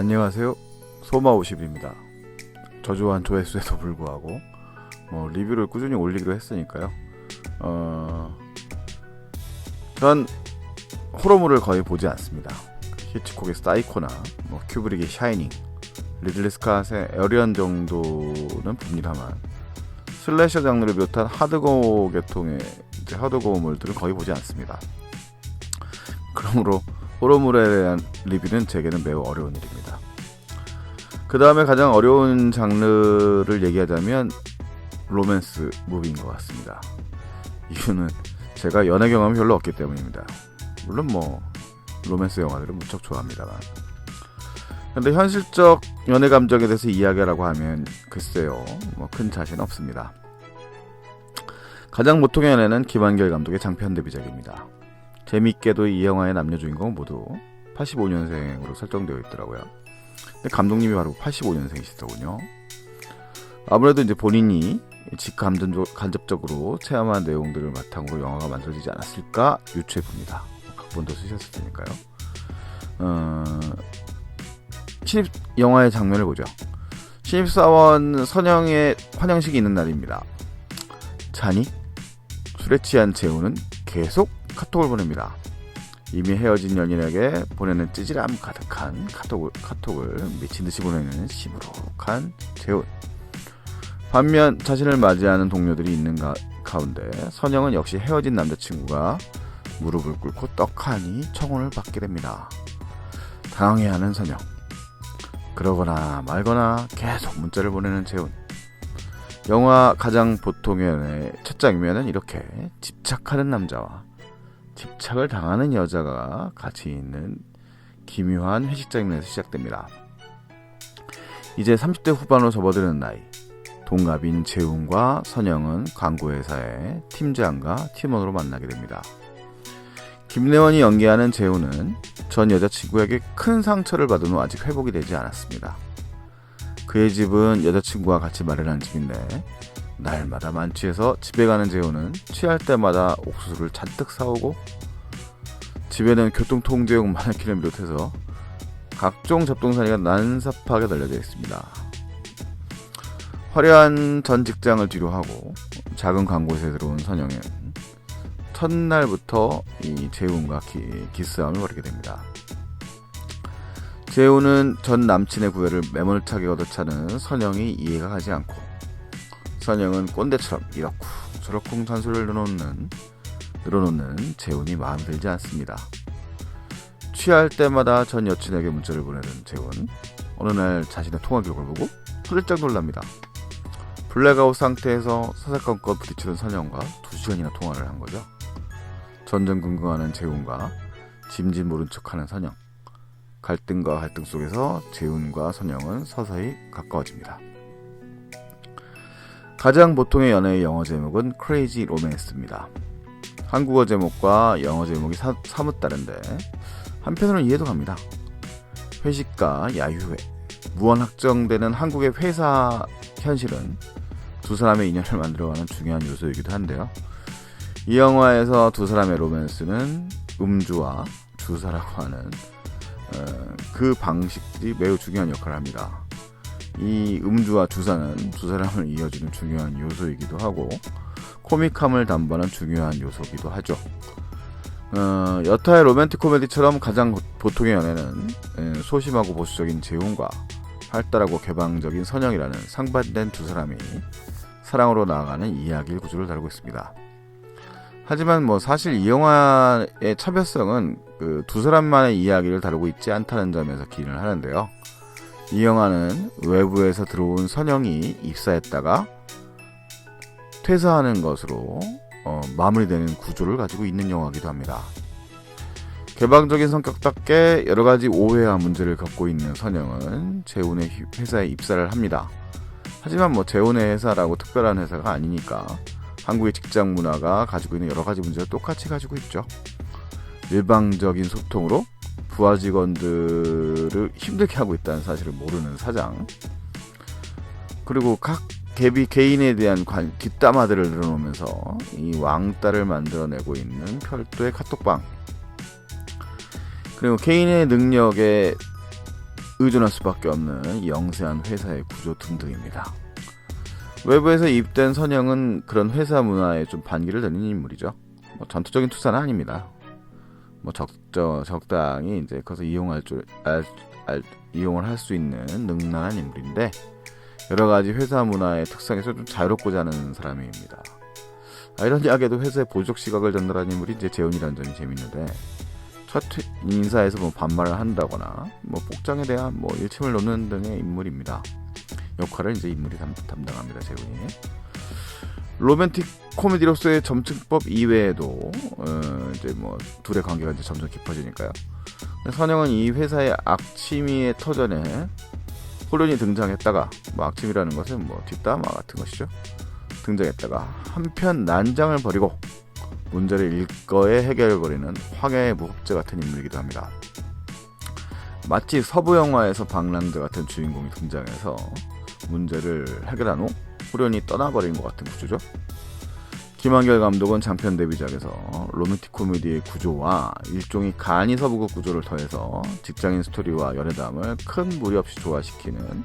안녕하세요, 소마50입니다. 저조한 조회수에도 불구하고 리뷰를 꾸준히 올리기로 했으니까요. 전 호러물을 거의 보지 않습니다. 히치콕의 사이코나 큐브릭의 샤이닝, 리들리 스캇의 에어리언 정도는 봅니다만 슬래셔 장르를 비롯한 하드코어 계통의 하드코어물들은 거의 보지 않습니다. 그러므로 호러물에 대한 리뷰는 제게는 매우 어려운 일입니다. 그 다음에 가장 어려운 장르를 얘기하자면 로맨스 무비인 것 같습니다. 이유는 제가 연애 경험이 별로 없기 때문입니다. 물론 로맨스 영화들은 무척 좋아합니다만, 근데 현실적 연애 감정에 대해서 이야기하라고 하면 글쎄요, 큰 자신 없습니다. 가장 보통의 연애는 김한결 감독의 장편 데뷔작입니다. 재미있게도 이 영화의 남녀 주인공은 모두 85년생으로 설정되어 있더라고요. 근데 감독님이 바로 85년생이시더군요. 아무래도 이제 본인이 간접적으로 체험한 내용들을 바탕으로 영화가 만들어지지 않았을까 유추해 봅니다. 각본도 쓰셨을 테니까요. 신입 영화의 장면을 보죠. 신입사원 선영의 환영식이 있는 날입니다. 자니? 술에 취한 재우는 계속 카톡을 보냅니다. 이미 헤어진 연인에게 보내는 찌질함 가득한 카톡을 미친듯이 보내는 시무룩한 재훈. 반면 자신을 맞이하는 동료들이 있는 가운데 선영은 역시 헤어진 남자친구가 무릎을 꿇고 떡하니 청혼을 받게 됩니다. 당황해하는 선영. 그러거나 말거나 계속 문자를 보내는 재훈. 영화 가장 보통의 연애 첫 장면은 이렇게 집착하는 남자와 집착을 당하는 여자가 같이 있는 기묘한 회식 장면에서 시작됩니다. 이제 30대 후반으로 접어드는 나이, 동갑인 재훈과 선영은 광고회사의 팀장과 팀원으로 만나게 됩니다. 김래원이 연기하는 재훈은 전 여자친구에게 큰 상처를 받은 후 아직 회복이 되지 않았습니다. 그의 집은 여자친구와 같이 마련한 집인데 날마다 만취해서 집에 가는 재훈은 취할 때마다 옥수수를 잔뜩 사오고 집에는 교통통제용 마네킹을 비롯해서 각종 잡동사니가 난삽하게 널려져 있습니다. 화려한 전 직장을 뒤로하고 작은 광고회사에 들어온 선영은 첫날부터 이 재훈과 기싸움을 벌이게 됩니다. 재훈은 전 남친의 구애를 매몰차게 걷어차는 선영이 이해가 가지 않고, 선영은 꼰대처럼 이러쿵 저러쿵 단소리를 늘어놓는 재훈이 마음에 들지 않습니다. 취할 때마다 전 여친에게 문자를 보내는 재훈. 어느 날 자신의 통화 기록을 보고 화들짝 놀랍니다. 블랙아웃 상태에서 사사건건 부딪히는 선영과 2시간이나 통화를 한 거죠. 전전긍긍하는 재훈과 짐짓 모른 척하는 선영. 갈등과 갈등 속에서 재훈과 선영은 서서히 가까워집니다. 가장 보통의 연애의 영어 제목은 크레이지 로맨스입니다. 한국어 제목과 영어 제목이 사뭇 다른데 한편으로는 이해도 갑니다. 회식과 야유회, 무한 확정되는 한국의 회사 현실은 두 사람의 인연을 만들어가는 중요한 요소이기도 한데요. 이 영화에서 두 사람의 로맨스는 음주와 주사라고 하는 그 방식들이 매우 중요한 역할을 합니다. 이 음주와 주사는 두 사람을 이어주는 중요한 요소이기도 하고 코믹함을 담보하는 중요한 요소이기도 하죠. 여타의 로맨틱 코미디처럼 가장 보통의 연애는 소심하고 보수적인 재훈과 활달하고 개방적인 선영이라는 상반된 두 사람이 사랑으로 나아가는 이야기의 구조를 다루고 있습니다. 하지만 사실 이 영화의 차별성은 그 두 사람만의 이야기를 다루고 있지 않다는 점에서 기인을 하는데요. 이 영화는 외부에서 들어온 선영이 입사했다가 퇴사하는 것으로 마무리되는 구조를 가지고 있는 영화이기도 합니다. 개방적인 성격답게 여러가지 오해와 문제를 겪고 있는 선영은 재훈의 회사에 입사를 합니다. 하지만 재훈의 회사라고 특별한 회사가 아니니까 한국의 직장 문화가 가지고 있는 여러가지 문제를 똑같이 가지고 있죠. 일방적인 소통으로 부하 직원들을 힘들게 하고 있다는 사실을 모르는 사장, 그리고 각 개인에 대한 뒷담화들을 늘어놓으면서 이 왕따를 만들어내고 있는 별도의 카톡방, 그리고 개인의 능력에 의존할 수밖에 없는 영세한 회사의 구조 등등입니다. 외부에서 입된 선영은 그런 회사 문화에 좀 반기를 드는 인물이죠. 뭐 전투적인 투사는 아닙니다. 뭐 적당히 이제 그것을 이용을 할 수 있는 능란한 인물인데 여러 가지 회사 문화의 특성에서 좀 자유롭고자 하는 사람입니다. 아이러니하게도 회사의 보조적 시각을 전달하는 인물이 이제 재훈이라는 점이 재밌는데 첫 인사에서 뭐 반말을 한다거나 뭐 복장에 대한 뭐 일침을 놓는 등의 인물입니다. 역할을 이제 인물이 담당합니다. 재훈이. 로맨틱 코미디로서의 점층법 이외에도 이제 뭐 둘의 관계가 이제 점점 깊어지니까요. 선영은 이 회사의 악취미의 터전에 홀연히 등장했다가 뭐 악취미라는 것은 뭐 뒷담화 같은 것이죠. 등장했다가 한편 난장을 벌이고 문제를 일거에 해결해버리는 황야의 무법자 같은 인물이기도 합니다. 마치 서부 영화에서 방랑자 같은 주인공이 등장해서 문제를 해결한 후 후련히 떠나버린 것 같은 구조죠. 김한결 감독은 장편 데뷔작에서 로맨틱 코미디의 구조와 일종의 간이 서부극 구조를 더해서 직장인 스토리와 연애담을 큰 무리 없이 조화시키는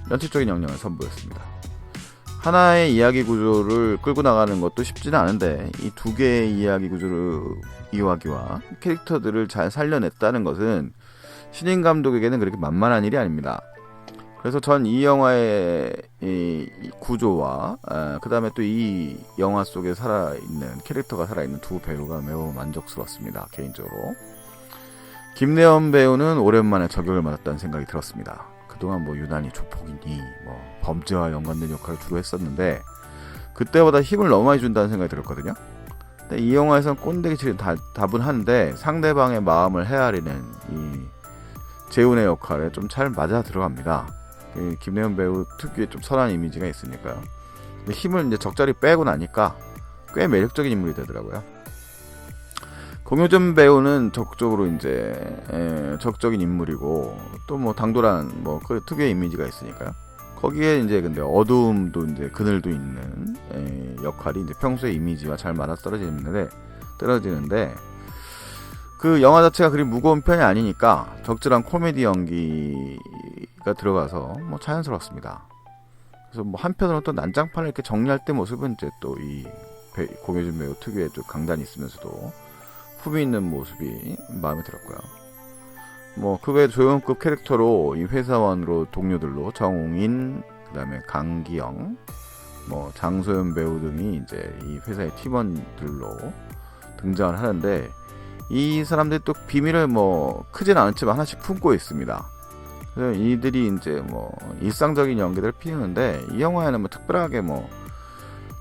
연출적인 역량을 선보였습니다. 하나의 이야기 구조를 끌고 나가는 것도 쉽지는 않은데 이 두 개의 이야기 구조를 이야기와 캐릭터들을 잘 살려냈다는 것은 신인 감독에게는 그렇게 만만한 일이 아닙니다. 그래서 전 이 영화의 이 구조와 그 다음에 또 이 영화 속에 살아있는 캐릭터가 살아있는 두 배우가 매우 만족스럽습니다. 개인적으로 김래원 배우는 오랜만에 저격을 맞았다는 생각이 들었습니다. 그동안 뭐 유난히 조폭이니 뭐 범죄와 연관된 역할을 주로 했었는데 그때보다 힘을 너무 많이 준다는 생각이 들었거든요. 근데 이 영화에서는 꼰대기 치는 다분한데 상대방의 마음을 헤아리는 이 재훈의 역할에 좀 잘 맞아 들어갑니다. 김래원 배우 특유의 좀 선한 이미지가 있으니까요. 근데 힘을 이제 적절히 빼고 나니까 꽤 매력적인 인물이 되더라고요. 공효준 배우는 적극적으로 이제 적극적인 인물이고 또 뭐 당돌한 뭐 그 특유의 이미지가 있으니까요. 거기에 이제 근데 어두움도 이제 그늘도 있는 역할이 이제 평소의 이미지와 잘 맞아 떨어지는데 그 영화 자체가 그리 무거운 편이 아니니까 적절한 코미디 연기가 들어가서 뭐 자연스럽습니다. 그래서 뭐 한편으로는 또 난장판을 이렇게 정리할 때 모습은 이제 또 이 공효준 배우 특유의 좀 강단이 있으면서도 품위 있는 모습이 마음에 들었고요. 뭐 그 외에 조연급 캐릭터로 이 회사원으로 동료들로 정웅인, 그다음에 강기영, 뭐 장소연 배우 등이 이제 이 회사의 팀원들로 등장을 하는데 이 사람들이 또 비밀을 뭐 크진 않지만 하나씩 품고 있습니다. 그래서 이들이 이제 뭐 일상적인 연기들을 피우는데 이 영화에는 뭐 특별하게 뭐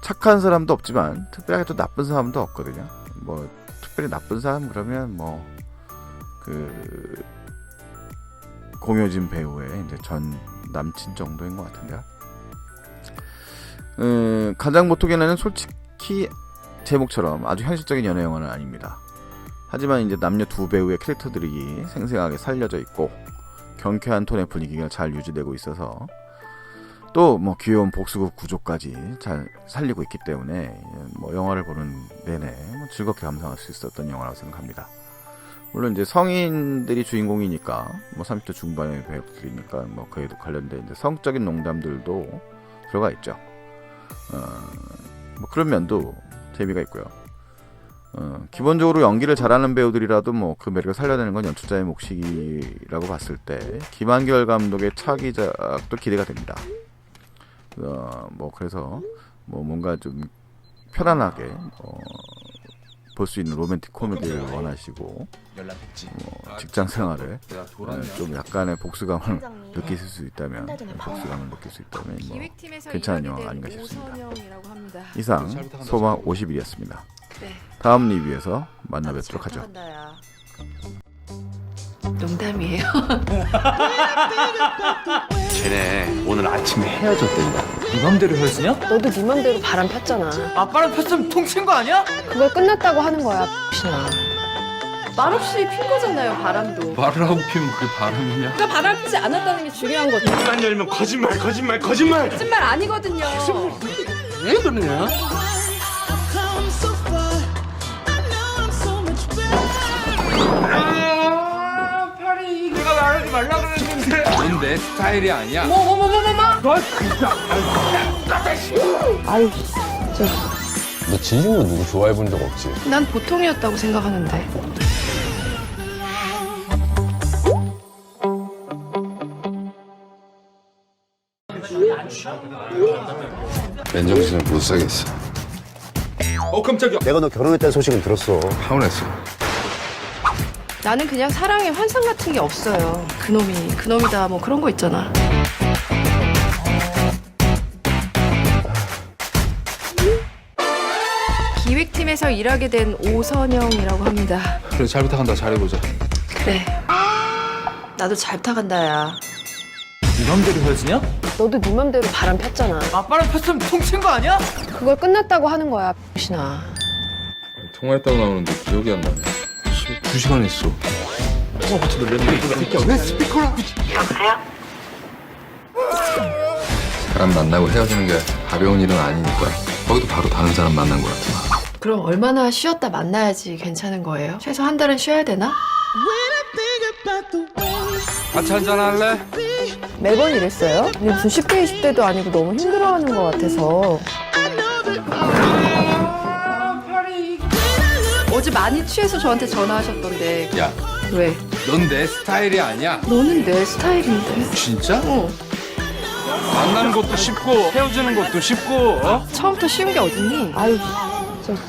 착한 사람도 없지만 특별하게 또 나쁜 사람도 없거든요. 뭐 특별히 나쁜 사람 그러면 뭐 그 공효진 배우의 이제 전 남친 정도인 것 같은데요. 가장 보통에는 솔직히 제목처럼 아주 현실적인 연애 영화는 아닙니다. 하지만 이제 남녀 두 배우의 캐릭터들이 생생하게 살려져 있고 경쾌한 톤의 분위기가 잘 유지되고 있어서 또 뭐 귀여운 복수극 구조까지 잘 살리고 있기 때문에 뭐 영화를 보는 내내 뭐 즐겁게 감상할 수 있었던 영화라고 생각합니다. 물론 이제 성인들이 주인공이니까 뭐 30대 중반의 배우들이니까 뭐 그에도 관련된 이제 성적인 농담들도 들어가 있죠. 뭐 그런 면도 재미가 있고요. 기본적으로 연기를 잘하는 배우들이라도 뭐 그 매력을 살려내는 건 연출자의 몫이라고 봤을 때 김한결 감독의 차기작도 기대가 됩니다. 뭐 그래서 뭐 뭔가 좀 편안하게 볼 수 있는 로맨틱 코미디를 원하시고 직장 생활에 좀 약간의 복수감을 느끼실 수 있다면 뭐 괜찮은 영화가 아닌가 싶습니다. 이상 소마 50일이었습니다. 다음 리뷰에서 만나 뵙도록 하죠. 농담이에요. 쟤네 오늘 아침에 헤어졌댄다. 네 맘대로 헤어지냐? 너도 네 맘대로 바람 폈잖아. 아빠랑 폈으면 통친 거 아니야? 그걸 끝났다고 하는 거야, 신아. 말없이 핀 거잖아요, 바람도. 말을 하고 피면 그게 바람이냐? 그러니까 바람 피지 않았다는 게 중요한 거죠. 입만 열면 거짓말. 거짓말 아니거든요. 왜 그러냐? 팔이 내가 말하지 말라 그랬는데. 스타일이 아니야. 아유, 너 진심으로 누구 좋아해 본 적 없지? 난 보통이었다고 생각하는데. 맨정신을 못 사겠어. 내가 너 결혼했다는 소식은 들었어. 파혼했어. 나는 그냥 사랑의 환상 같은 게 없어요. 그놈이다 뭐 그런 거 있잖아. 기획팀에서 일하게 된 오선영이라고 합니다. 그래 잘 부탁한다. 잘해보자. 그래. 나도 잘 부탁한다 야. 네 맘대로 헤어지냐? 너도 네 맘대로 바람 폈잖아. 아빠랑 폈으면 통친 거 아니야? 그걸 끝났다고 하는 거야, 신아. 통화했다고 나오는데 기억이 안 나네. 2시간 했어. 사람 만나고 헤어지는 게 가벼운 일은 아니니까 거기도 바로 다른 사람 만난 것 같아. 그럼 얼마나 쉬었다 만나야지 괜찮은 거예요? 최소 한 달은 쉬어야 되나? 같이 한잔 할래? 매번 이랬어요? 근데 무슨 10대, 20대도 아니고 너무 힘들어하는 것 같아서. 어제 많이 취해서 저한테 전화하셨던데. 야, 왜? 넌 내 스타일이 아니야. 너는 내 스타일인데. 진짜? 어. 만나는 것도 쉽고 헤어지는 것도 쉽고. 어? 처음부터 쉬운 게 어딨니? 아유, 진짜.